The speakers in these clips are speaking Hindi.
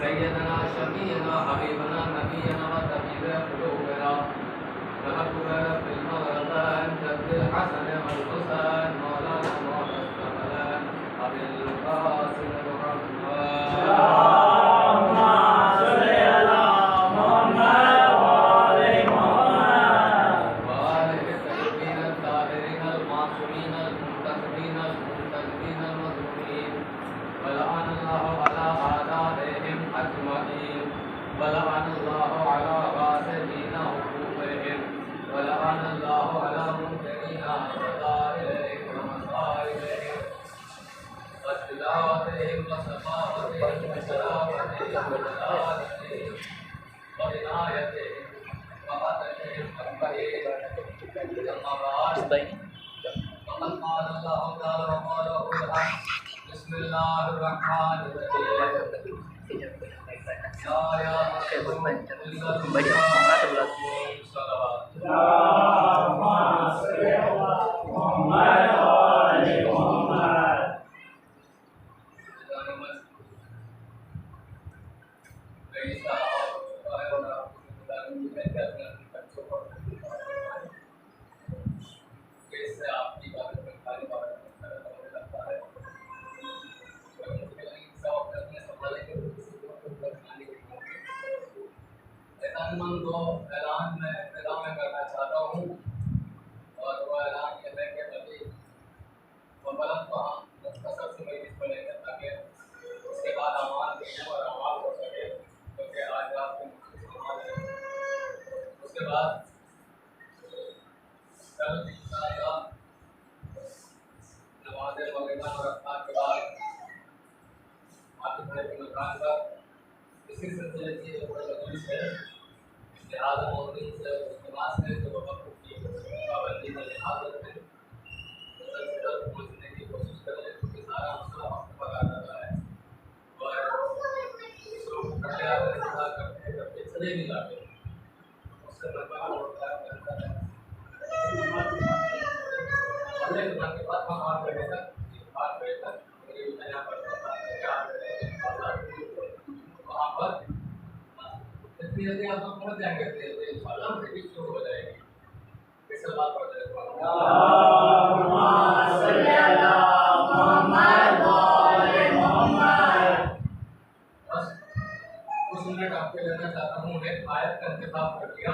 सैयदना शफीना हबीबना नबीना व तबीब कुलूबना महबूबा फिल मौलान जद्दिल हसन वल हुसैन मौलाना मुहम्मद अबिल कासिम को ऐलान में करना चाहता हूँ और वो ऐलान ये है कि अभी मुबलक को हम मुख्तसर से मजलिस को लेकर ताकि उसके बाद अमाल और अमाल हो सके क्योंकि आज रात को उसके बाद कल इंशाअल्लाह नमाज मगरिब और अफ्तार के बाद आपके बड़े के मकान पर इसी सिलसिले की मजलिस है लिहाजा मौजूद से नमाज है तो वक्त की पाबंदी का लिहाज रखें पहुँचने की कोशिश करें क्योंकि सारा मसला वक्त पर आ जाता है और करते चले नहीं जाते उससे होता है के बाद हम 8 बजे तक मेरी बताया पड़ता था वहाँ पर इतनी जल्दी आप लोग पहुँच जाएंगे इंशाअल्लाह फिर शुरू हो जाएगी इस बात पर बस कुछ मिनट आपके लेना चाहता हूँ एक आयत का इंतखाब कर दिया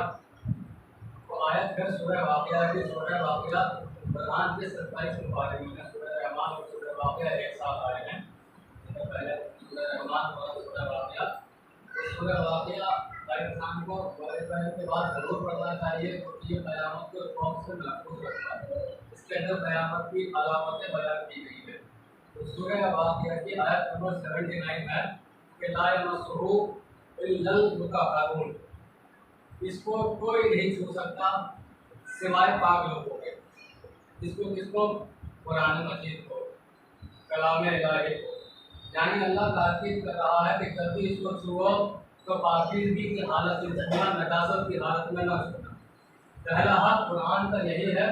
तो आयत है सूरह वाक़िया की सूरह वाक़िया कुरान के 27 मुबारक में सूरह रहमान और सूरह वाक़िया एक साथ आए हैं पहले सूरह रहमान और सूरह वाक़िया सूरह वाक़िया इंसान को बड़े पहले के बाद जरूर पढ़ना चाहिए क्योंकि ये क़यामत के खौफ से महफूज रखता है इसके अंदर क़यामत की अलामतें बयान की गई है तो सूरह वाक़िया की आयत नंबर 79 है कि ला यमस्सुहु इल्लल मुतहहरून इसको कोई नहीं छू सकता सिवाय पाक लोगों के किसको कुरान मजीद को कलाम इलाही को यानी अल्लाह ताकीद कर रहा है कि जब भी इसको छुओ तो पाकीज़गी की हालत में छूना नजासत की हालत में न छूना पहला हक कुरान का यही है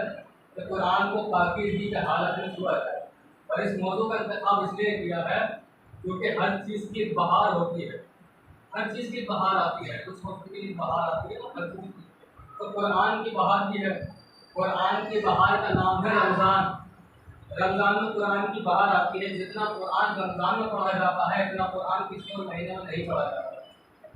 कि कुरान को पाकीज़गी की हालत में छुआ जाए और इस मौजू का इंतखाब इसलिए किया है क्योंकि हर चीज़ की बहार होती है हर चीज़ की बहार आती है कुछ वक्त की बहार आती है हर चीज़ की तो कुरान की बहार की है कुरान की बहार का नाम है रमज़ान रमज़ान में कुरान की बहार आती है जितना कुरान रमज़ान में पढ़ा जाता है इतना कुरान किसी और महीने में नहीं पढ़ा जाता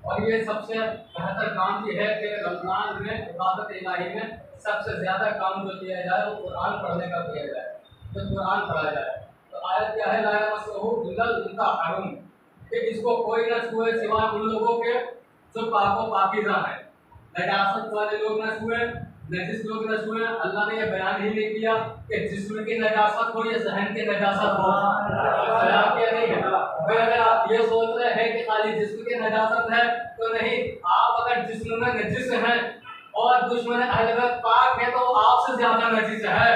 और ये सबसे बेहतर काम ये है कि रमज़ान में इबादत इलाही में सबसे ज़्यादा काम जो किया जाए वो कुरान पढ़ने का किया जाए तो कुरान पढ़ा जाए तो आयत क्या है ला यमस्सुहु इल्लल मुतहहरून कि इसको कोई न छुए सिवाय उन लोगों के जो पाको पाकीज़ा है नजासत वाले लोग न छुए नजिस लोग न छुए अल्लाह ने यह बयान ही नहीं किया कि जिस्म की नजासत हो या ज़हन की नजासत हो क्या नहीं है अगर आप ये सोच रहे हैं कि खाली जिस्म की नजासत है तो नहीं आप अगर जिस्म में नजिस हैं और दुश्मन अहले बैत पाक है तो आपसे ज्यादा नजिस है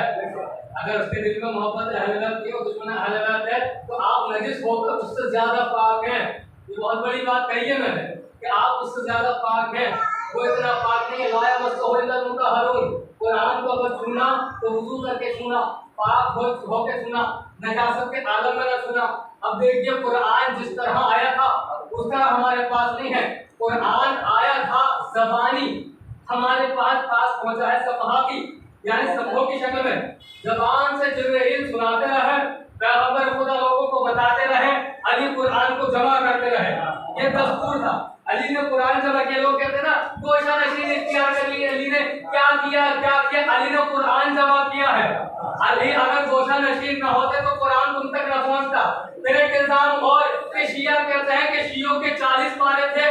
अगर उसके दिल में मोहब्बत अहले बैत की और दुश्मन अहले बैत है तो आप नजिस होकर उससे ज्यादा पाक हैं ये बहुत बड़ी बात कही है मैंने कि आप उससे ज्यादा पाक हैं वो इतना पाक नहीं है ला यमस्सुहु इल्लल मुतहहरून कुरान को अगर छूना तो वुजू करके छूना पाक हो के छूना नजासत के आलम में न छूना अब देखिए कुरान जिस तरह आया था उस उसका हमारे पास नहीं है। कुरान आया था ज़बानी, हमारे पास पहुंचा है सफ़हाती, यानी शब्दों की शक्ल में। ज़बान से जिब्रील सुनाते रहे, पैगंबर खुदा लोगों को बताते रहे, अली कुरान को जमा करते रहे। ये दस्तूर था। अली ने कुरान जमा किया। लोग कहते हैं ना गोशा नशीन इख्तियार कर लिया, अली ने क्या किया। अली ने कुरान जमा किया है। अली अगर गोशा नशीन न होते तो कुरान तुम तक न पहुंचता। फिर एक इल्जाम और कि शिया कहते हैं कि शियों के 40 पारे थे,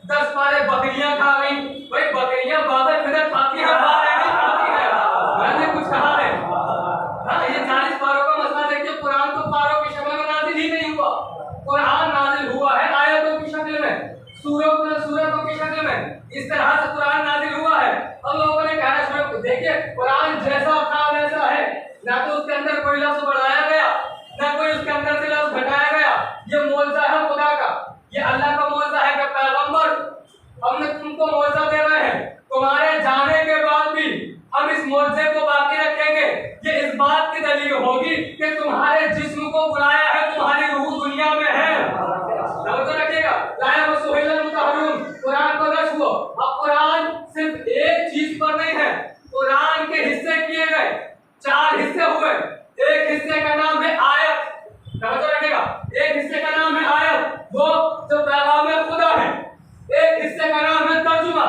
10 पारे बकरियां खा गई। भाई बकरियां बाबे फिर खाती है, पारे नहीं खाती है। मैंने कुछ कहा है? ये 40 पारों का मसला देखिए। कुरान तो पारों की शक्ल में नाजिल ही नहीं हुआ। कुरान नाजिल हुआ है आयतों की शक्ल में, सूरतों की शक्ल में। इस तरह से कुरान नाजिल हुआ है। अब लोगों ने कहा शुरू देखिए कुरान जैसा था वैसा है, ना तो उसके अंदर कोई लफ्ज बढ़ाया गया, ना कोई उसके अंदर से लफ्ज घटाया गया। ये मौजज़ा है खुदा का, ये अल्लाह का मौजज़ा है कि पैगंबर हमने तुमको मौजज़ा दे रहे हैं, तुम्हारे जाने के बाद भी हम इस मौजज़े को बाकी रखेंगे। ये इस बात की दलील होगी कि तुम्हारे जिस्म को बुलाया है, तुम्हारी रूह दुनिया में है। रखिएगा कुरान को न छुओ। अब कुरान सिर्फ एक चीज पर नहीं है, कुरान के हिस्से किए गए, 4 हिस्से हुए। एक हिस्से का नाम है आयत, रखिएगा, एक हिस्से का नाम है आयत, वो जो पैगाम खुदा है। एक हिस्से का नाम है तर्जुमा,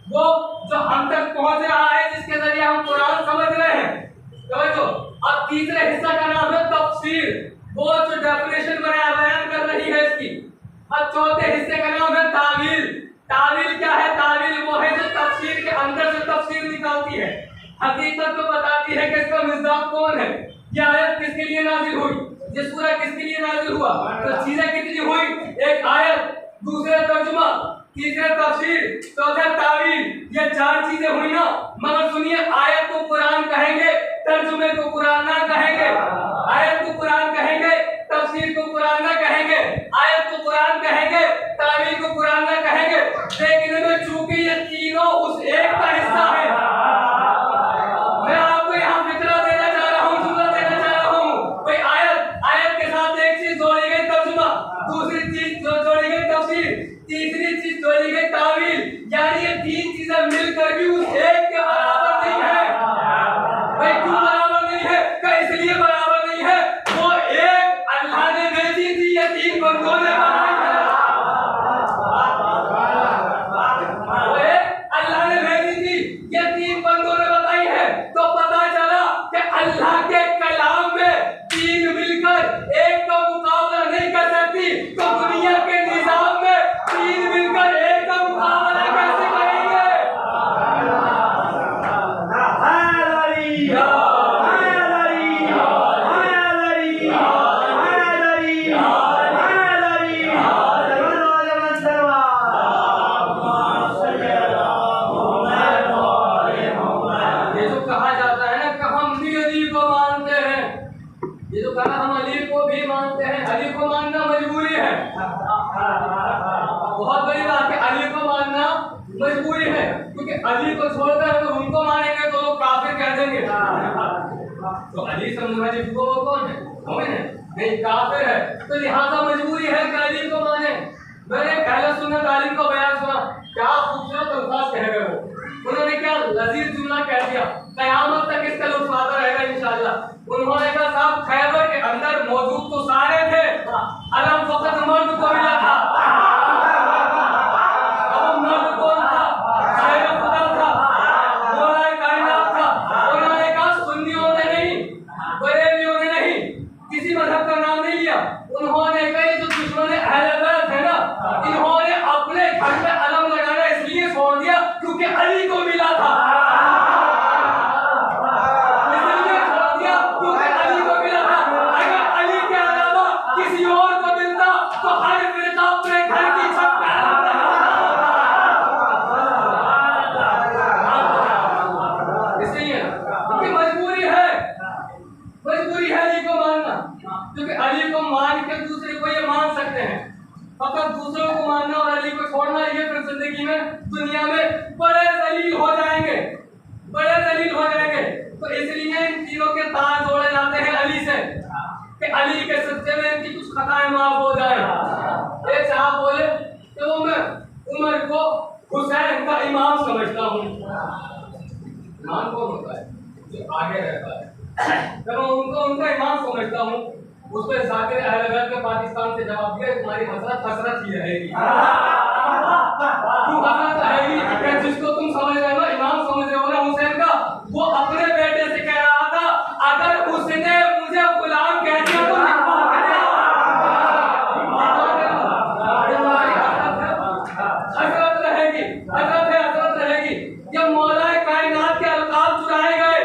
वो जो हम तक पहुंच रहा है, जिसके जरिए हम कुरान समझ रहे हैं। अब तीसरे हिस्से का नाम है तफसीर, वो जो डेफिनेशन बयान कर रही है इसकी। अब चौथे हिस्से का नाम है तावील। तावील क्या है? तावील वो है जो तफसीर के अंदर से तफसीर निकालती है, हकीकत को बताती है कि इसका मिज़दाक कौन है, ये आयत किसके लिए नाजिल हुई, ये सूरा किसके लिए नाजिल हुआ। तो चीजें कितनी हुई? एक आयत, दूसरा तर्जुमा, तीसरा तफसीर, चौथा तावील। ये 4 चीजें हुई ना। मगर सुनिए, आयत को कुरान कहेंगे, तर्जुमे को कुरान ना कहेंगे। आयत को कुरान कहेंगे, तफसीर को कुरान ना कहेंगे, आयत को कुरान कहेंगे, तावील को कुरान ना कहेंगे। लेकिन इनमें चूंकि ये तीनों उस एक का हिस्सा है, मैं आपको यहाँ फिक्रा देना चाह रहा हूँ, जुमला देना चाह रहा हूँ। भाई आयत के साथ एक चीज जोड़ी गई तर्जुमा, दूसरी चीज जोड़ी गई तफसीर, तीसरी चीज जोड़ी गई तावील। यानी ये 3 चीजें मिलकर भी उस एक के बराबर नहीं है। भाई क्यों बराबर नहीं है? इसलिए बराबर नहीं है, वो एक अल्लाह ने भेजी थी, ये 3 बंदों ने बनाई है। वो एक अल्लाह ने भेजी थी, ये 3 बंदों ने बताई है। तो पता चला कि अल्लाह के कलाम में 3 मिलकर एक का मुकाबला नहीं कर सकती, तो दुनिया के निजाम में 3 मिलकर एक का मुकाबला कैसे करेंगे? हम अली को भी मानते हैं, अली को मानना मजबूरी है। बहुत बड़ी बात है, अली को मानना मजबूरी है, क्योंकि अली को छोड़कर अगर उनको मानेंगे तो लोग काफिर कह देंगे। तो अली से मुराद वो कौन है? मोमिन है, नहीं काफिर है। तो लिहाजा मजबूरी है कि अली को माने। मैंने अहले सुन्नत आलिम को बयान सुना, क्या खूबसूरत अल्फाज कह गए वो। उन्होंने क्या लजीज जुमला कह दिया, कयामत तक इसका लुत्फ आता रहेगा इंशाअल्लाह। उन्होंने कहा साहब खैबर के अंदर मौजूद तो सारे थे, अलम फकत मर्द को मिला था। अब मर्द कौन था? शायर खुदा था, मौला कायनात था। उन्होंने कहा सुन्नियों ने नहीं, बरेलियों ने नहीं, किसी मजहब का नाम नहीं लिया। उन्होंने कहा जो दुश्मन अहले बैत है ना, इन्होंने अपने घर में अलम लगाना इसलिए छोड़ दिया क्योंकि अली को मिला था। क्योंकि अली को मान के दूसरे को ये मान सकते हैं, फकत दूसरों को मानना और अली को छोड़ना, ये फिर जिंदगी में दुनिया में बड़े जलील हो जाएंगे, बड़े जलील हो जाएंगे। तो इसलिए इन तीनों के तार जोड़े जाते हैं अली से, कि अली के सच्चे में इनकी कुछ खताएं माफ हो जाए। एक साहब बोले इमाम समझता हूँ। इमाम कौन होता है? जो आगे रहता है। जब मैं उनका इमाम समझता हूँ, उस पर जाकिर अहलबैत के पाकिस्तान से जवाब दिया, तुम्हारी हसरत ही रहेगी। क्यों हसरत रहेगी? कि जिसको तुम समझ रहे हो ना, इमाम समझ रहे हो ना हुसैन का, वो अपने बेटे से कह रहा था, अगर उसने मुझे गुलाम कह दिया तो हसरत रहेगी, हसरत रहेगी। जब मौलाए कायनात के अलकाब चुराए गए,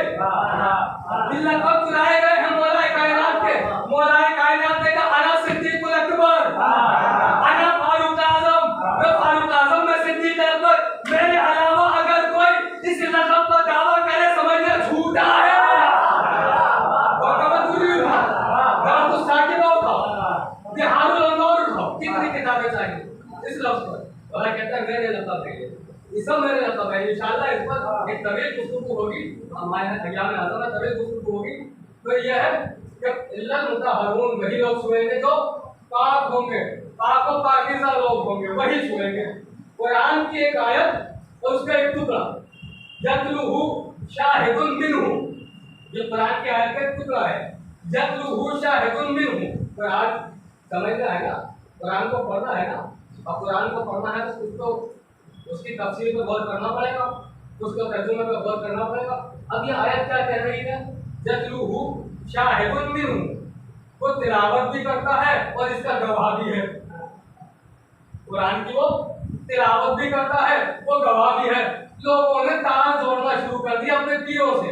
लक़ब चुराए गए हैं मौलाए कायनात के, मौलाए कायनात ने कहा अना सिद्दीकुल अकबर, अना फारूक आज़म, मैं फारूक आज़म, मैं सिद्दीक अकबर, मेरे अलावा अगर कोई इस लक़ब का दावा करे समझना झूठा है। और कब दूरी था, कब तो साकिब उठाओ, बिहारुल अनवार उठाओ, कितनी किताबें चाहिए इस लफ्ज़ पर। और कहता है मेरे लक़ब है, ये सब मेरे लक़ब है। इंशाअल्लाह इस पर एक तवील गुफ्तगू होगी, हमारे अय्याम आज़म में तवील गुफ्तगू होगी। तो यह है कि इल्लल मुतहहरून वही लोग छुएंगे जो पाक होंगे, पाक व पाकीज़ा लोग होंगे, वही छुएंगे। कुरान की एक आयत और उसका एक टुकड़ा, यतलुहु शाहिदुन मिनहु, ये कुरान की आयत का एक टुकड़ा है, यतलुहु शाहिदुन मिनहु। कुरान समझना है ना, कुरान को पढ़ना है ना, अब कुरान को पढ़ना है तो कुछ तो उसकी तफसीर पर गौर करना पड़ेगा, उसको तर्जुमे पर गौर करना पड़ेगा। अब ये आयत क्या कह रही है? यतलुहु शाहिदुन मिनहु, वो तिलावत भी करता है और इसका गवाह भी है। कुरान की वो तिलावत भी करता है, वो गवाह भी है। लोगों ने तार जोड़ना शुरू कर दिया अपने पीरों से,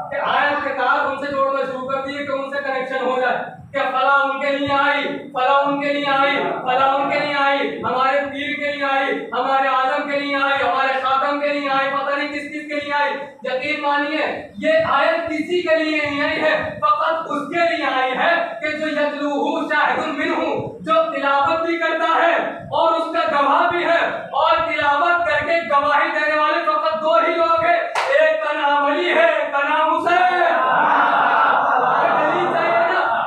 कि आयत के तार उनसे जोड़ना शुरू कर दिए कि उनसे कनेक्शन हो जाए, कि फला उनके लिए आई, फला उनके लिए आई, फला उनके लिए आई, हमारे पीर के लिए आई, हमारे आजम के लिए आई, हमारे खातम के लिए आई, पता नहीं किस किस के लिए आई। यकीन मानिए ये आयत किसी के लिए नहीं आई है, फकत उसके लिए आई है कि जो यतलुहु शाहिदुन मिनहु, जो तिलावत भी करता है और उसका गवाह भी है। और तिलावत करके गवाही देने वाले फकत दो ही लोग हैं, एक का नाम अली है, एक का नाम हुसैन।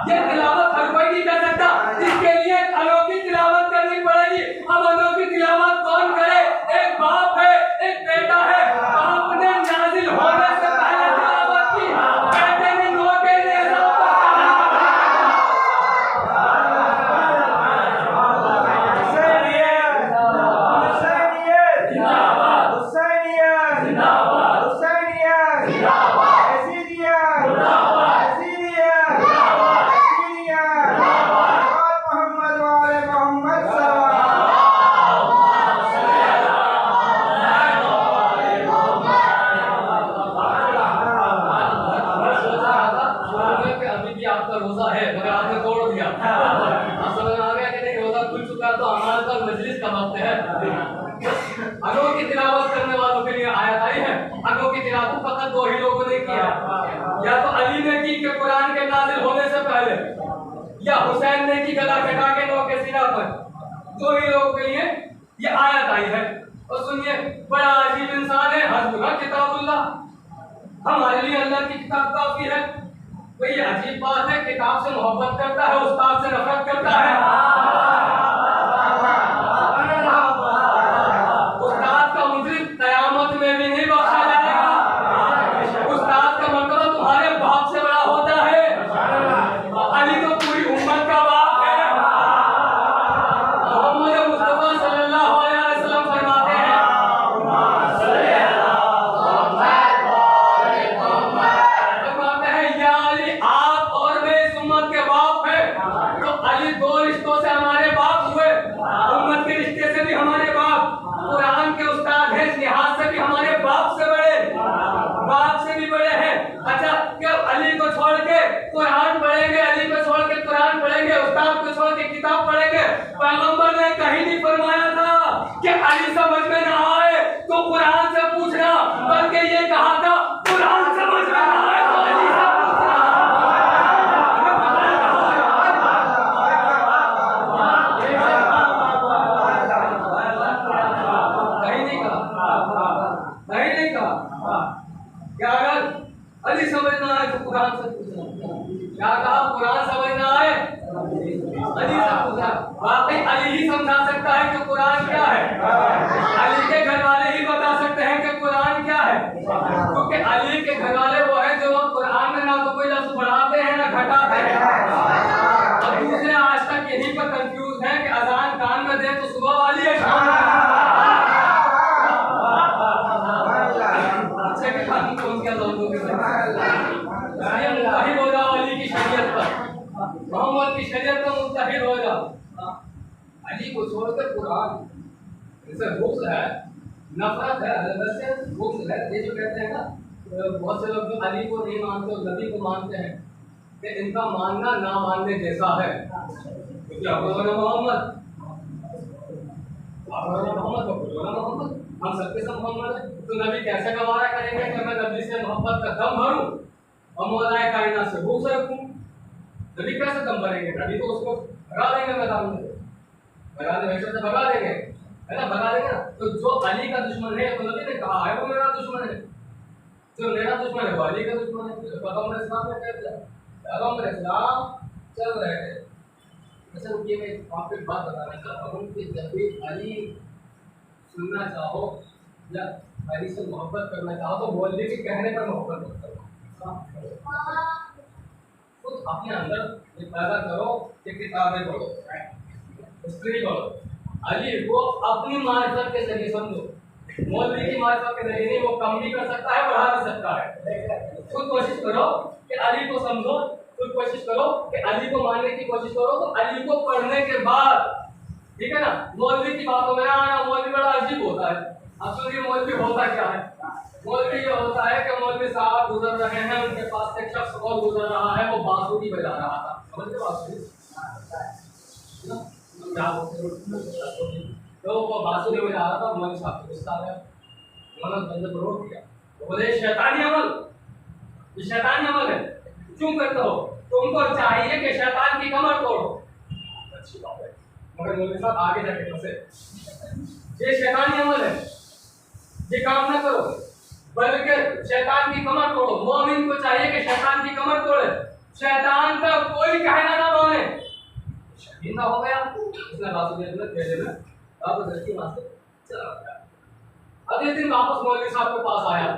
ये तिलावत हर कोई नहीं कर सकता, इसके लिए अनोखी तिलावत करनी पड़ेगी। अब अनोखी तिलावत कौन करे? एक बाप है, एक बेटा है। बाप ने नाजिल होने से पहले तिलावत की, बेटे ने नोटे ने अनोखी तिलावत करने वालों के लिए आयत आई है। अनोखी तिलावत फकत दो ही लोगों ने की है, या तो अली ने की कि कुरान के नाजिल होने से पहले, या हुसैन ने की गला कटा के नौ के सिरा पर। दो ही लोगों के लिए ये आयत आई है। और सुनिए, बड़ा अजीब इंसान है, हस्बुना किताबुल्लाह, हमारे लिए अल्लाह की किताब काफी है। तो ये अजीब बात है, किताब से मोहब्बत करता है, उस्ताद से नफरत करता है। उस्ताद का मुजरिम कयामत में भी नहीं बख्शा जाएगा। उस्ताद का मर्तबा तुम्हारे बाप से बड़ा होता है। अली तो पूरी उम्मत का बाप है। मोहम्मद मुस्तफा सल्लल्लाहु अलैहि वसल्लम फरमाते हैं, या अली आप और मैं इस उम्मत के बाप है। तो अली दो रिश्तों से हमारे बाप हुए, उम्मत के रिश्ते से भी हमारे बाप, कुरान के उस्ताद हैं, लिहाज से भी हमारे बाप से बड़े, बाप से भी बड़े हैं। अच्छा, क्या अली को छोड़ के कुरान पढ़ेंगे, अली को छोड़ के कुरान पढ़ेंगे, उस्ताद को छोड़ के किताब पढ़ेंगे? पैगंबर ने कहीं नहीं फरमाया था कि अली समझ में ना आए तो कुरान से पूछना, बल्कि ये कहा था कुरान समझ में ना आए तो अली से पूछना। नहीं कहा क्या? अगर अली समझ ना आए तो कुरान से पूछना। क्या कहा? कुरान समझ ना आए अली से पूछना। वाकई अली ही समझा सकता है कि कुरान क्या है। अली के घर वाले क्योंकि अली के घर वाले वो हैं जो कुरान में ना तो कोई लफ्ज बढ़ाते हैं ना घटाते हैं, और दूसरे आज तक यहीं पर कंफ्यूज हैं कि अजान कान में दे तो सुबह वाली है शाम मुताहिद हो जाओ अली की शरीयत पर, मोहम्मद की शरीयत पर मुताहिद हो जाओ। अली को छोड़कर कुरान जैसे बुक्स है, नफरत है, अलग से बुक्स है। ये जो कहते हैं ना बहुत से लोग जो अली को नहीं मानते और नबी को मानते हैं कि इनका मानना ना मानने जैसा है, क्योंकि मोहम्मद मोहम्मद हम सबके सब मोहम्मद है, तो नबी कैसे गवारा करेंगे कि मैं नबी से मोहब्बत का दम भरूं और मौलाए कायनात से बुग़्ज़ रखूं? नबी कैसे दम भरेंगे? नबी तो उसको भगा देंगे, मैदान में भगा देंगे, वैसे से भगा देंगे, है ना, भगा देंगे ना। तो जो अली का दुश्मन है तो नबी ने कहा है वो मेरा दुश्मन है, जो मेरा दुश्मन है वो अली का दुश्मन है। तो पैगंबर इस्लाम ने कह दिया, पैगंबर इस्लाम चल रहे थे। अच्छा रुकिए, मैं आपको एक बात बताना चाहता हूँ कि जब भी अली सुनना चाहो या अली से मोहब्बत करना चाहो तो मौलवी के कहने पर मोहब्बत मत करो, खुद अपने अंदर ये पैदा करो कि किताबें पढ़ो, हिस्ट्री पढ़ो। अली को अपनी मारिफत के जरिए समझो, मौलवी की मारिफत के जरिए नहीं। वो कम भी कर सकता है, बढ़ा भी सकता है। खुद कोशिश करो कि अली को समझो, खुद कोशिश करो कि अली को मानने की कोशिश करो। तो अली को पढ़ने के बाद, ठीक है ना, मौलवी की बातों में आना। मौलवी बड़ा अजीब होता है। अब सुनिए मौलवी होता क्या है। मौलवी ये होता है कि मौलवी साहब गुजर रहे हैं, उनके पास एक शख्स और गुजर रहा है, वो बांसुरी बजा रहा था, समझते बांसुरी तो वो बांसुरी बजा रहा था। मौलवी साहब को गुस्सा आया, उन्होंने बंदे को रोक दिया, तो बोले शैतानी अमल, ये शैतानी अमल है, क्यों करते हो? तुमको चाहिए कि शैतान की कमर तोड़ो। अच्छी बात है, मगर मौलवी साहब आगे जाके फंसे, ये शैतानी अमल है, ये काम न करो, बल्कि शैतान की कमर तोड़ो। मोमिन को चाहिए कि शैतान की कमर तोड़े, शैतान का कोई कहना ना माने। शकीना हो गया, उसने बासुरी में भेजे में आप दृष्टि वहां से चला गया। अगले दिन वापस मौलवी साहब के पास आया।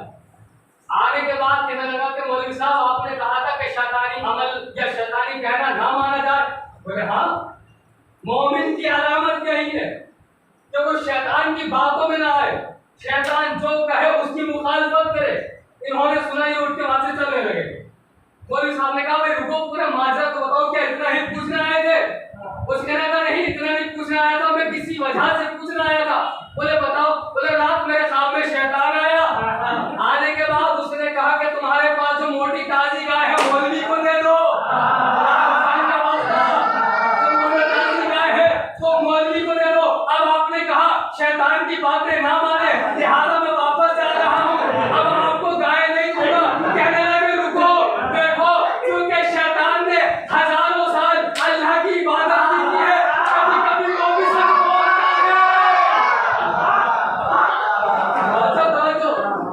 आने के बाद कहने लगा कि मौलवी साहब आपने कहा था कि शैतानी अमल या शैतानी कहना ना माना जाए। बोले हाँ, मोमिन की अलामत यही है कि वो शैतान की बातों में ना आए, शैतान जो कहे उसकी मुखालफत करे। इन्होंने सुना, ये उठ के वहां से चलने लगे। मौलवी साहब ने कहा भाई रुको, पूरा माजरा तो बताओ, क्या इतना ही पूछने आए थे? उसने कहा नहीं, इतना नहीं पूछने आया था, मैं किसी वजह से पूछने आया था। बोले बताओ। बोले रात मेरे ख्वाब में शैतान आया, आने के बाद उसने कहा कि तुम्हारे पास जो मोटी ताजी गाय है मौलवी को दे दो, तो मौलवी को दे दो। अब आपने कहा शैतान की बातें ना माने, लिहाजा मैं वापस जा रहा हूँ, अब आपको गाय नहीं दूंगा। कहने लगे रुको, देखो, क्योंकि शैतान ने हजारों साल अल्लाह की इबादत की है, कभी कभी वो भी सच बोलता है।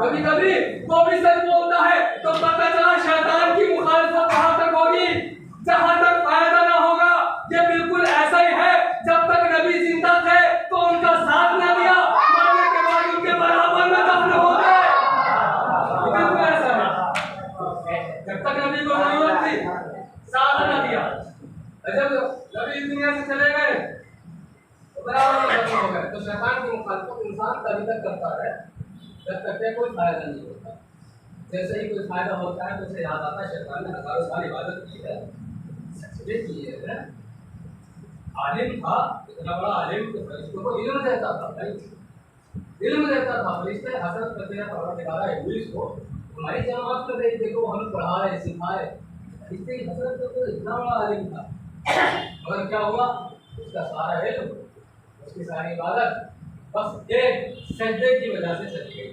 कभी कभी वो भी सच बोलता है। तो पता चला शैतान की मुखालफत कहां तक होगी, जहां तक फायदा ना होगा। ये बिल्कुल ऐसा ही है, जब तक नबी जिंदा थे तो उनका साथ न दिया, मरने के बाद उनके बराबर में दफन हो गए। बिल्कुल ऐसा है, जब तक नबी को जरूरत थी साथ न दिया, जब नबी इस दुनिया से चले गए तो बराबर में दफन हो गए। तो शैतान की मुखालफत इंसान तभी तक करता है जब तक कोई फायदा नहीं होता। जैसे ही कोई फायदा होता है तो उसे याद आता है शैतान ने हजारों साल इबादत की है, सजदे किए हैं। आलिम था, इतना बड़ा आलिम तो फरिश्तों को इल्म देता था, इल्म देता था। फरिश्ते हसरत करते हैं परवरदिगार इब्लीस को, हमारी जमात में देखो हमें पढ़ाए सिखाए, फरिश्ते की हसरत करते। इतना बड़ा आलिम था, मगर क्या हुआ, उसका सारा इल्म, उसकी सारी इबादत बस एक सजदे की वजह से चली गई।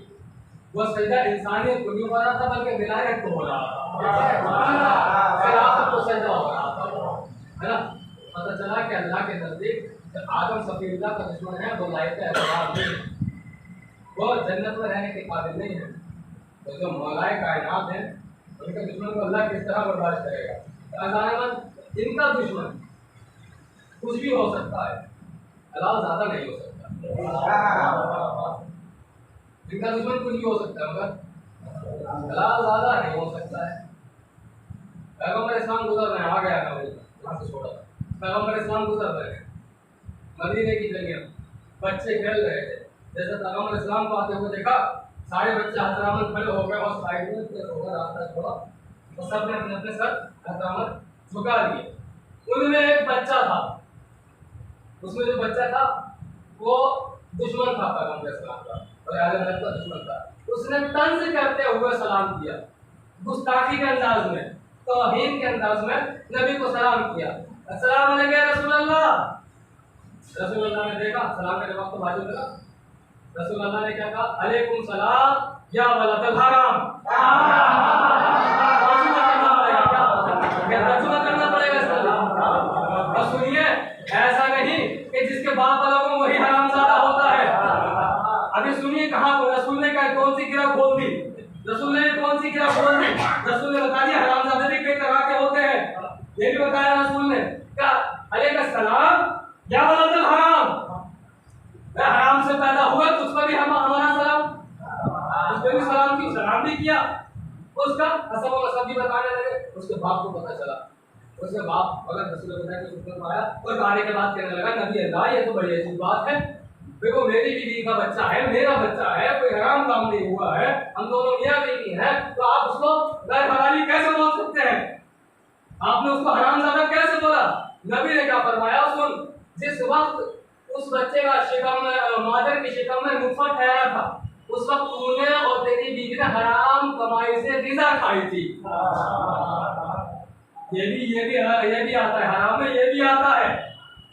वो सजदा इंसानियत को नहीं हो रहा था, बल्कि विलायत को हो रहा था, खिलाफत को सजदा हो रहा था, है ना। पता चला कि अल्लाह के नजदीक जब आदम सफीरुल्लाह का दुश्मन है, वो लायक है, वो जन्नत में रहने के काबिल नहीं है। तो जो मौलाए कायनात है, उनके दुश्मन को अल्लाह किस तरह बर्दाश्त करेगा? अजानमत इनका दुश्मन कुछ भी हो सकता है, अल्लाह ज्यादा नहीं हो सकता। इनका दुश्मन कुछ भी हो सकता है, मगर सलाम ज़्यादा नहीं हो सकता है। पैगंबर इस्लाम गुजर रहे हैं, आ गया ना यहाँ से छोड़ा, पैगंबर इस्लाम गुजर रहे हैं मदीने की गलियां, बच्चे खेल रहे थे, जैसे पैगंबर इस्लाम को आते हुए देखा, सारे बच्चे हजरामत खड़े हो गए और साइड में होकर रास्ता छोड़ा, तो सबने अपने अपने सर हजरामत झुका दिए। उनमें एक बच्चा था, उसमें जो बच्चा था वो दुश्मन था पैगंबर इस्लाम का, और आगे का दुश्मन था। उसने तंज करते हुए सलाम किया, गुस्ताखी के अंदाज में, तौहीन के अंदाज में नबी को सलाम किया, अस्सलाम वालेकुम रसूलुल्लाह। रसूलुल्लाह ने देखा, सलाम का जवाब तो बाजू लगा, रसूलुल्लाह ने क्या कहा, अलैकुम सलाम या वलदल हराम। करना पड़ेगा सलाम। और सुनिए, ऐसा नहीं कि जिसके बाप वालों को वही हरामजादा होता है। अभी सुनिए कहाँ रसूल ने क्या कौन सी गिरा खोल दी, रसूल ने कौन सी गिरा खोल दी, रसूल ने बता दिया हरामजादे भी कई तरह के होते हैं, ये भी बताया रसूल ने, क्या अलैकुम सलाम या वलदल हराम, हराम से पैदा हुआ तो उसका भी हमारा सलाम, उसको भी सलाम की, सलाम भी किया। उसका असब और असब भी बताने लगे, उसके बाप को पता चला, उसके बाप अगर रसूल ने बताया कि उसने आया और बारे के बात कहने लगा, नबी अल्लाह ये तो बड़ी अच्छी बात है, देखो मेरी बीवी का बच्चा है, मेरा बच्चा है, कोई हराम काम नहीं हुआ है, हम दोनों मियां बीवी हैं, तो आप उसको गैर हलाली कैसे बोल सकते हैं, आपने उसको हरामजादा कैसे बोला। नबी ने क्या फरमाया, सुन, जिस वक्त उस बच्चे का शिकम में, मादर की शिकम में नुत्फा ठहरा था, उस वक्त तूने और तेरी बीवी ने हराम कमाई से ग़िज़ा खाई थी। ये भी आता है, हराम में ये भी आता है।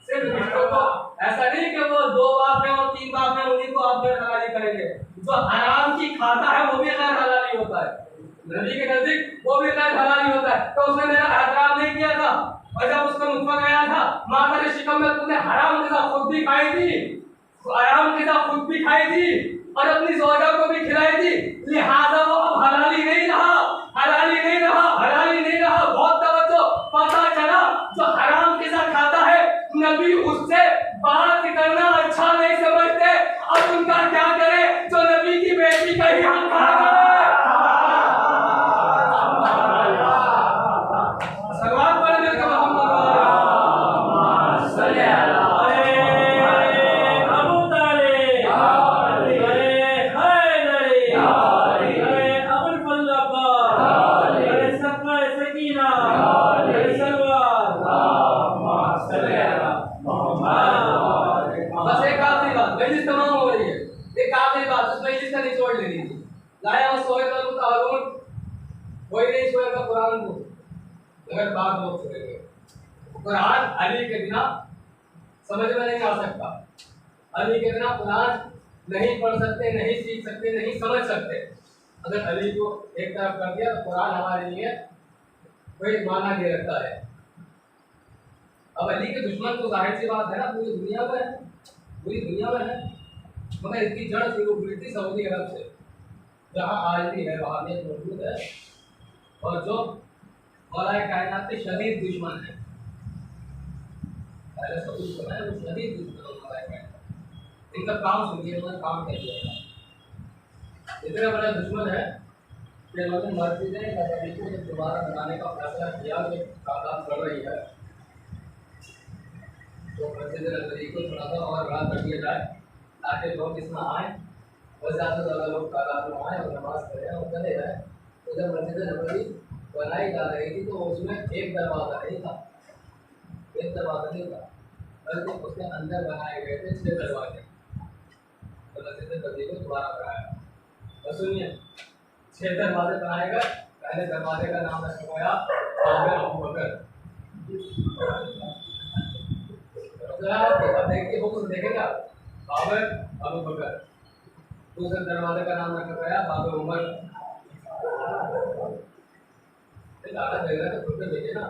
सिर्फ रिश्तों को ऐसा नहीं कि वो 2 बाप हैं और 3 बाप हैं उन्हीं को आप गैर हलाली करेंगे, जो हराम की खाता है वो भी गैर हलाली होता है, नबी के नजदीक वो भी गैर हलाली होता है। तो उसने मेरा एहतराम नहीं किया था, और जब उसका नुत्फा गया था माता के शिकम में, तुमने हराम ग़िज़ा खुद भी खाई थी, हराम ग़िज़ा खुद भी खाई थी और अपनी ज़ौजा को भी खिलाई थी, लिहाजा वो अब हलाली नहीं रहा, हलाली नहीं रहा, हलाली नहीं रहा। बहुत तवज्जो, पता चला जो हराम ग़िज़ा खाता है नबी उससे बात करना अच्छा नहीं समझते, अब उनका क्या करे जो नबी की बेटी का ही हक खा गए। सलवात पढ़ मिलकर मोहम्मद कुरान अली के बिना समझ में नहीं आ सकता, अली के बिना कुरान नहीं पढ़ सकते, नहीं सीख सकते, नहीं समझ सकते। अगर अली को एक तरफ कर दिया तो कुरान हमारे लिए कोई माना नहीं रखता है। अब अली के दुश्मन तो जाहिर सी बात है ना, पूरी दुनिया में है, पूरी दुनिया में है, मगर इसकी जड़ शुरू हुई थी सऊदी अरब से, जहाँ आज भी है, वहाबियत मौजूद है, और जो मौलाए कायनात के शदीद दुश्मन है, पहले सब कुछ है वो शदीद दुश्मन मौलाए कायनात। इनका काम सुनिए, उन्होंने काम कर दिया, इतने बड़े दुश्मन है कि उन्होंने मस्जिदें नबवी को दोबारा बनाने का फैसला किया, जो तादाद बढ़ रही है, तो मस्जिद नबवी को थोड़ा सा और बड़ा कर दिया जाए ताकि लोग इसमें आएँ और ज़्यादा से ज़्यादा लोग तादाद में आएँ और नमाज़ करें और चले जाए। तो जब मस्जिद नबवी बनाई जा रही थी तो उसमें एक दरवाज़ा नहीं था, एक दरवाज़ा नहीं था, बल्कि उसके अंदर बनाए गए थे 6 दरवाजे। तो मस्जिद नबवी को दोबारा बनाया, और सुनिए 6 दरवाजे बनाए गए। पहले दरवाजे का नाम रखा गया बाब अबू बकर, देखिए हुक्म देखेगा बाब अबू बकर। दूसरे दरवाजे का नाम रखा गया बाब उमर। देखिए ना,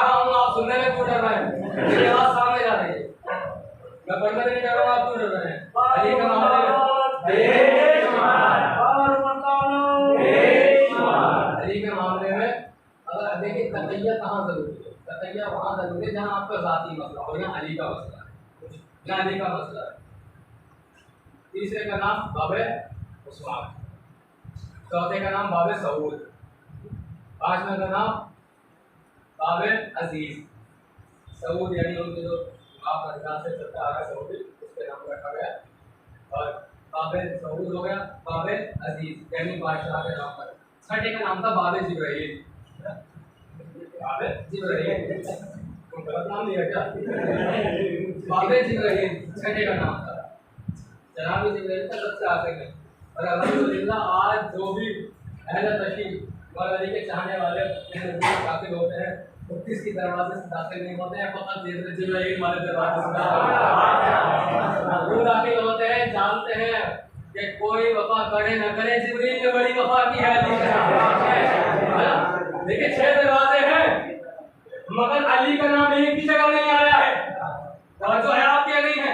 आप सुनने में क्यों डर रहे हैं, मेरी आवाज सामने जा रही है, मैं पढ़ने नहीं डर रहा हूँ, आप क्यों डर रहे हैं। अली के मामले में अली के मामले में अगर देखिए तकैया कहाँ जरूरी है, तकैया वहाँ जरूरी है जहाँ आपका जाती मसला हो, यहाँ अली का मसला है, यहाँ अली का मसला है। तीसरे का नाम बाब उस्मान, चौथे का नाम बाबे सऊद, पांचवें का नाम बाबे अजीज। सऊद यानी उनके जो बाप का से चलता आ रहा सऊदी, उसके नाम रखा गया। और बाबे सऊद हो गया, बाबे अजीज यानी बादशाह के नाम पर। छठे का नाम था बाबे जिब्राइल। बाबे जिब्राइल गलत नाम लिया क्या? बाबे जिब्राइल छठे का नाम था। जनाब जिब्राइल का सबसे आखिर में। और अल्हम्दुलिल्लाह आज जो भी अहले तशरीफ मौला अली के चाहने वाले दाखिल होते हैं वो किसकी दरवाजे से दाखिल नहीं होते हैं, फकत जिब्राइल वाले दरवाजे से दाखिल होते हैं। जानते हैं कि कोई वफा करे न करे, जिब्राइल ने बड़ी वफा की है। देखिए 6 दरवाजे हैं मगर अली का नाम एक भी जगह नहीं आया है। जो है आपके नहीं है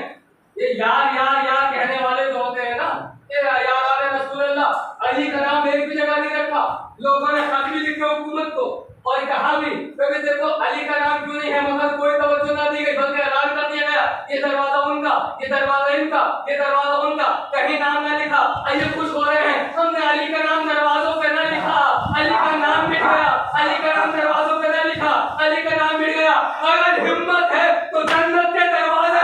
ये यार यार यार कहने वाले जो होते हैं ना, ये यार आले रसूलुल्लाह, अली का नाम एक भी जगह नहीं रखा। लोगों ने खत भी लिखे हुकूमत को और कहा भी क्योंकि देखो अली का नाम क्यों नहीं है, मगर कोई तवज्जो ना दी गई, बल्कि ऐलान कर दिया गया ये दरवाजा उनका, ये दरवाजा इनका, ये दरवाजा उनका। कहीं नाम ना लिखा। अली खुश हो रहे हैं, हमने अली का नाम दरवाजों पे ना लिखा, अली का नाम मिट गया, अली का नाम दरवाजों पे ना लिखा, अली का नाम मिट गया। अगर हिम्मत है तो जन्नत के दरवाजे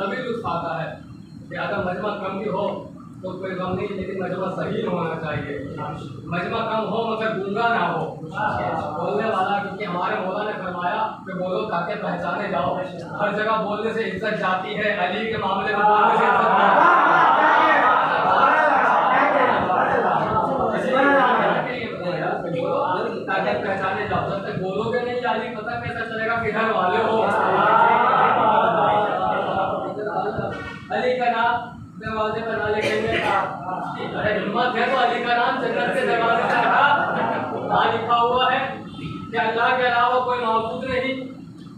अभी लुत्फ आता है कि अगर मजमा कम भी हो तो कोई गम नहीं, लेकिन मजमा सही होना चाहिए। मजमा कम हो मगर गूंगा ना हो बोलने वाला, क्योंकि हमारे मौला ने फरमाया कि बोलो ताकि पहचाने जाओ। हर जगह बोलने से इज्जत जाती है, अली के मामले में बोलने से इज्जत ताकि पहचाने जाओ। जब तक बोलोगे नहीं अली पता कैसा चलेगा किधर वाले हो। अली का नाम दरवाजे पर ना लिखेंगे, अरे हिम्मत है तो अली का नाम जन्नत के दरवाजे पर ना लिखा हुआ है कि अल्लाह के अलावा कोई मौजूद नहीं,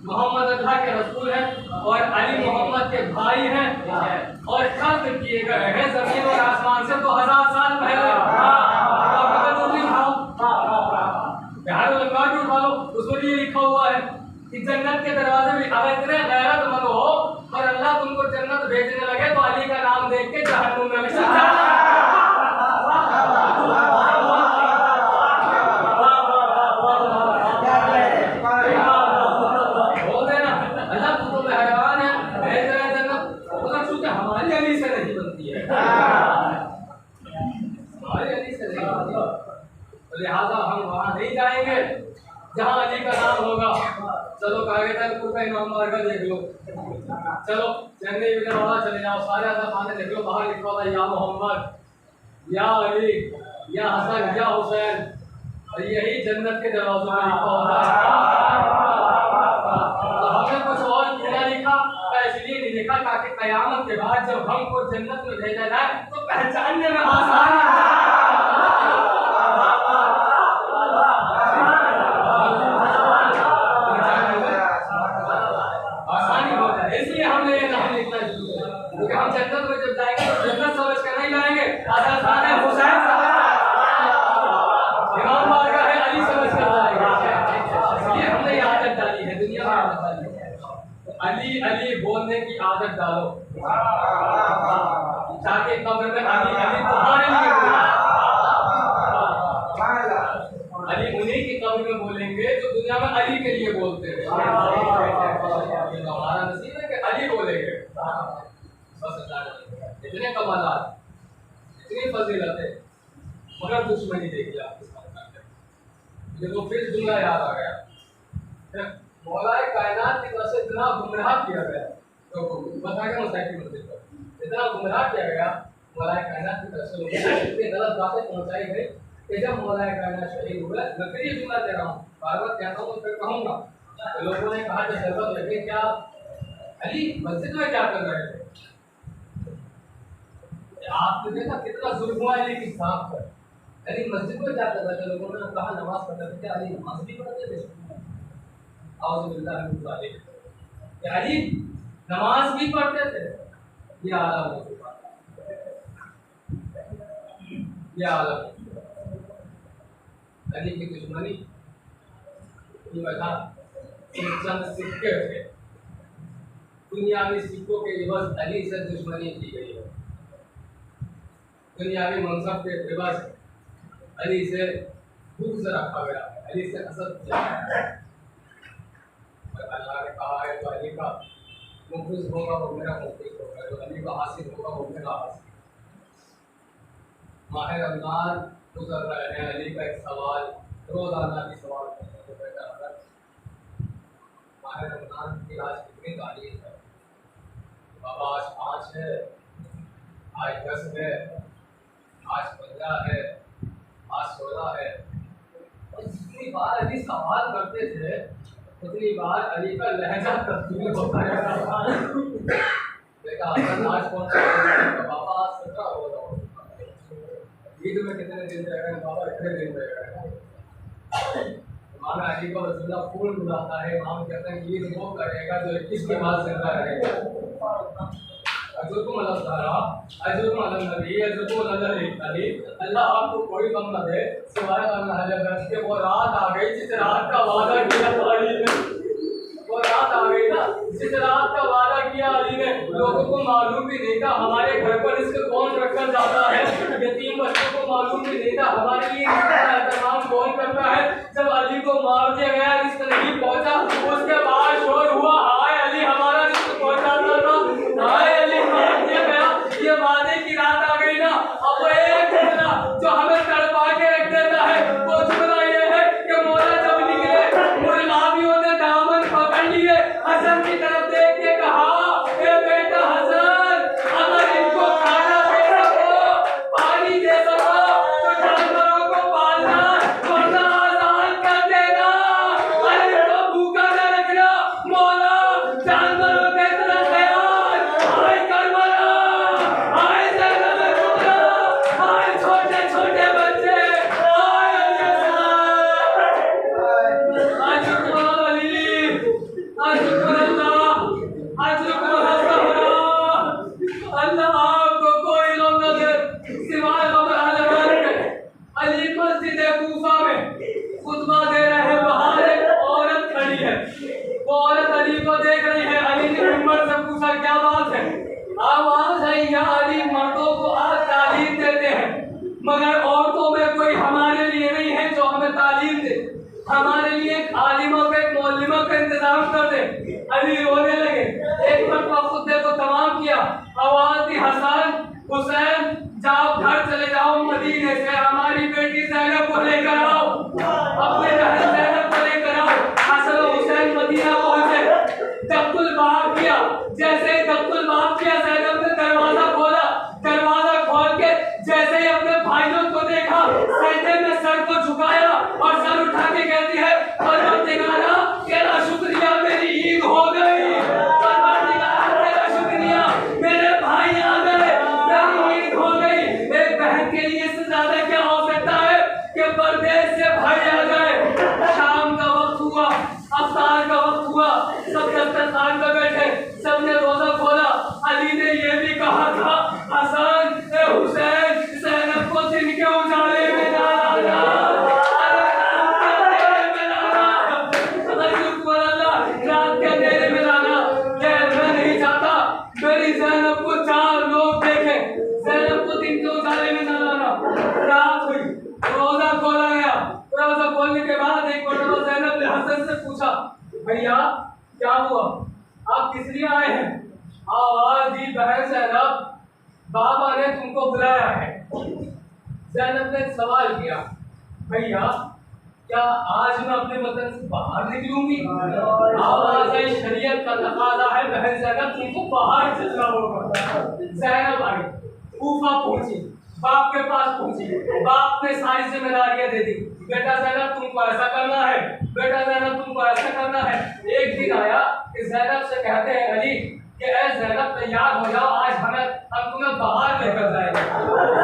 मोहम्मद अल्लाह के रसूल हैं और अली मोहम्मद के भाई हैं और खत्म किए गए हैं जमीन और आसमान से 2000 साल पहले। उठा लो उसमें ये लिखा हुआ है कि जन्नत के दरवाजे में अगर इतने गैरतमंद हो और अल्लाह तुमको जन्नत भेजने लगे तो अली का नाम देख के जहन्नुम में बोल देना अल्लाह तुम तो मेहरबान है, भेज रहे हैं जन्नत, मगर चूंकि हमारी अली से नहीं बनती है, हमारी अली से नहीं बनती है, तो लिहाजा हम वहां नहीं जाएंगे जहाँ अली का नाम होगा। चलो कागेदारपुर का इमाम बारगाह देख लो, चलो चेन्नई विजयवाड़ा चले जाओ, सारे आने देख लो, बाहर लिखा होता है या मोहम्मद, या अली, या हसन, या हुसैन, और यही जन्नत के दरवाजों में लिखा होता है। तो हमने कुछ और क्यों लिखा, इसलिए नहीं लिखा ताकि कयामत के बाद जब हमको जन्नत में भेजा जाए तो पहचानने में आसान हो जाए। इसलिए हमने ये नाम लिखना शुरू किया, क्योंकि हम जन्नत में जब जाएंगे तो जन्नत समझ कर नहीं जाएंगे, आधा खान है हुसैन इमाम बारगाह है अली समझ कर जाएंगे। इसलिए हमने ये आदत डाली है दुनिया में। अली अली बोलने की आदत डालो ताकि कब्र में अली अली तुम्हारे लिए अली उन्हीं की कब्र में बोलेंगे जो दुनिया में अली के लिए बोलते हैं। हमारा नसीब है कि अली बोलेंगे। इतने कमालात, इतनी फजीलतें, मगर दुश्मनी देखिए आप मुझे तो फिर जुमला याद आ गया। मौलाए कायनात की तरफ से इतना गुमराह किया गया, तो बताएगा मुसाइकी मस्जिद पर इतना गुमराह किया गया मौलाए कायनात की तरफ से लोगों को इतनी गलत बातें पहुंचाई गई कि जब मौलाए कायनात शहीद हुए, मैं फिर ये जुमला दे रहा हूँ, बार बार कहता हूँ, फिर कहूँगा, तो लोगों ने कहा कि जरूरत लगे क्या अली मस्जिद में क्या कर रहे थे? आपने देखा कितना जुल्म हुआ अली की साथ पर। अली मस्जिद में क्या कर रहे थे? लोगों ने कहा नमाज पढ़ते थे। क्या अली नमाज भी पढ़ते थे? अली नमाज भी पढ़ते थे। ये आलम हो चुका, ये आलम अली की दुश्मनी की वजह चंद सिक्के थे। दुनियावी सिक्कों के एवज अली से दुश्मनी की गई है। दुनियावी मनसब के एवज अली से बुग़्ज़ रखा गया, अली से हसद किया। अल्लाह ने कहा है जो अली का मुफिज़ होगा वो मेरा मुफिज़ होगा, जो अली का हासिल होगा वो मेरा हासिल। माह रमज़ान गुजर रहे हैं, अली का एक सवाल रोज़ाना की सवाल करने को बेटा अगर माह रमज़ान की आज कितनी तारीख है? बाबा आज 5 है, आज 10 है, आज 15 है, आज 16 है। और जितनी बार अली सवाल करते थे उतनी बार अली का लहजा तब्दील होता रहता था। देखा आज कौन सा बाबा आज 17 हो रहा हो, ईद में कितने दिन रह गए बाबा? इतने दिन रह गए। इमाम अली को रसूलुल्लाह फूल बुलाता है, इमाम कहते हैं ईद वो करेगा जो 21 के बाद जिंदा रहेगा। अजुकुम अलल्लाह अजुकुम अलन्नबी अजुकुम अली, अल्लाह आपको कोई गम न दे सिवाय अल्लाह के वो रात आ गई जिस रात का वादा किया अली ने। वो रात आ गई ना जिस रात का वादा किया अली ने। लोगों को मालूम भी नहीं था हमारे घर पर इसको कौन रखा जाता है, यतीम बच्चों को मालूम भी नहीं था हमारे लिए इसका एहतमाम कौन करता है। जब अली को मार दिया गया, रिस्क नहीं पहुंचा, उसके बाद शोर हुआ हाय अली हमारा रिस्क पहुंचाता था, हाय अली मार दिया गया। ये वादे की रात आ गई ना। अब एक जुमला जो हमें तड़पा के रख देता है वो जुमला ये है कि मौला जब निकले मुर्गावियों ने दामन पकड़ लिए, हसन की तरफ देख के कहा ए बेटा हसन, अगर इनको खाना दे सको, पानी दे सको तो जानवरों को पालना, वरना आजाद कर देना। अरे इनको भूखा न रखना मौला, जानवरों का इतना ख्याल। हाय करबला, हाय ज़ैनब कुबरा, हाय छोटे छोटे बच्चे, हाय आज अली, आज अल्लाह आपको कोई लोग न दे सिवाय अली मस्जिद कूफा में खुतबा दे रहे हैं, बाहर एक औरत खड़ी है, वो औरत अली को देख रही है। अली ने मिंबर से पूछा क्या बात है? आवाज है या अली मर्दों को आज तालीम देते हैं मगर औरतों में कोई हमारे लिए नहीं है जो हमें तालीम दे, हमारे लिए एक आलिमा का एक मौलिमा का इंतजाम कर दे। अली रोने लगे, एक मरतबा खुतबे को तमाम किया, आवाज दी हसन हुसैन जाओ घर चले जाओ, मदीने से हमारी बेटी ज़ैनब को लेकर आओ, अपने बहन ज़ैनब को लेकर आओ। हसन और हुसैन मदीना पहुंचे, दफ्तुल बाब किया, जैसे ही दफ्तुल बाब किया ज़ैनब ने दरवाजा खोला, दरवाजा खोल के जैसे ही अपने भाइयों को देखा सजदे में सर को झुकाया और सर उठा के कहती है परवरदिगारा तेरा शुक्रिया मेरी ईद हो गई, परवरदिगारा तेरा शुक्रिया मेरे भाई आ गए, मेरी ईद हो गई। एक बहन के लिए इससे ज्यादा क्या हो सकता है कि परदेश से भाई आ जाए। शाम का वक्त हुआ, अफ्तार का वक्त हुआ, सब दस्तरखान पे बैठे, सबने रोजा खोला। अली ने ये भी कहा था हसन ए हुसैन ज़ैनब को दिन के उजाले में ना लाना, रात के क्या हुआ? आप किस लिए आए हैं? आवाज दी बहन ज़ैनब, बाबा ने तुमको बुलाया है। ज़ैनब ने सवाल किया, भैया क्या आज मैं अपने वतन से बाहर निकलूंगी? आवाज़ शरीयत का तकाज़ा है बहन ज़ैनब, तुमको बाहर चलना होगा। ज़ैनब आई, कूफा पहुंची, बाप के पास पहुंची, बाप ने सारी जिम्मेदारियां दे दी, बेटा ज़ैनब तुमको ऐसा करना है, बेटा ज़ैनब तुमको ऐसा करना है। एक दिन आया कि ज़ैनब से कहते हैं अली कि ऐ ज़ैनब तैयार हो जाओ, आज हम तुम्हें बाहर लेकर जाएंगे।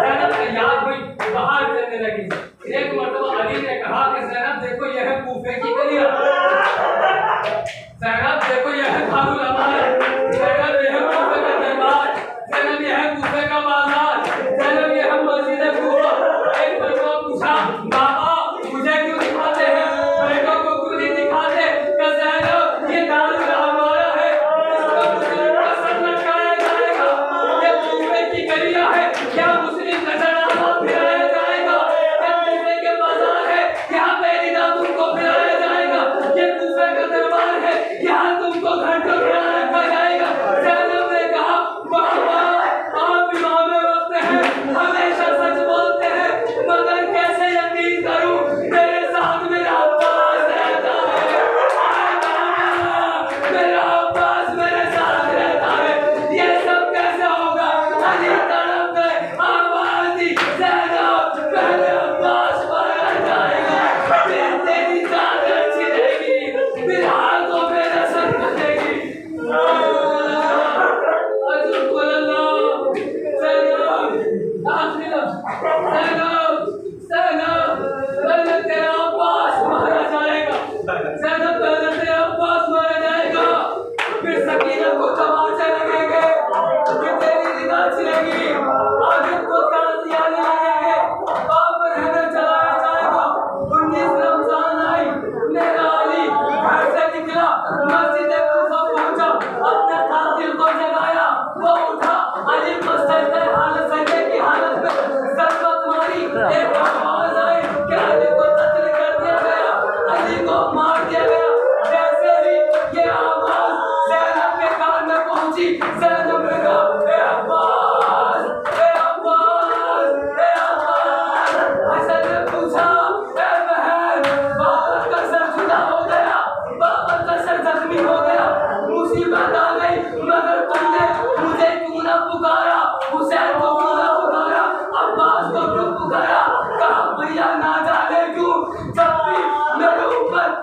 ज़ैनब तैयार हुई, बाहर चलने लगी। एक मरतबा अली ने कहा कि ज़ैनब देखो यह है कूफे की गलियां, ज़ैनब देखो यह है दारुल अमान, ज़ैनब यह है कूफे का दरबार, ज़ैनब यह है कूफे का बाजार, ज़ैनब यह है मस्जिद कूफा। एक मरतबा पूछा, बाबा मुझे क्यों दिखाते हैं, बेटों को क्यों नहीं दिखाते? कि ज़ैनब ये दारुल अमान है, इसको मुस्लिम पसंद न कराया जाएगा, ये कूफे की गलियां है, क्या मुस्लिम नजराना फिराया जाएगा? ये कूफे के बाजार है, यहाँ पे निदा तुमको फिराया जाएगा, ये कूफे का दरबार है, यहाँ तुमको घंटों फिरा रखा जाएगा। ज़ैनब ने कहा, बाबा आप इमाम वक्त हैं, हमेशा सच बोलते हैं, मगर कैसे यकीन करूं, मेरे साथ मेरा अब्बास रहता है, मेरा अब्बास मेरे साथ रहता है, ये सब कैसे होगा? अली तड़प गए, आवाज़ दी, ज़ैनब पहले अब्बास मारा जाएगा, फिर तेरी चादर छिलेगी, फिर हाथों में रस्म कटेगी।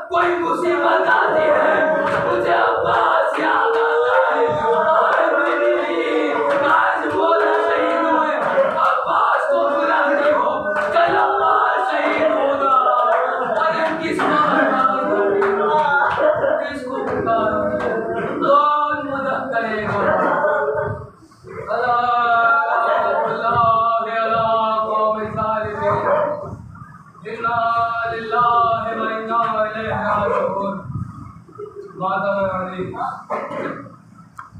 कोई मुसीबत आती है मुझे अब्बास याद आता है, आज बोला शहीद हुए, अब्बास को बुलाती हो, कल अब्बास शहीद होगा। अरे किसको पुकारोगे, कौन मदद करेगा? माता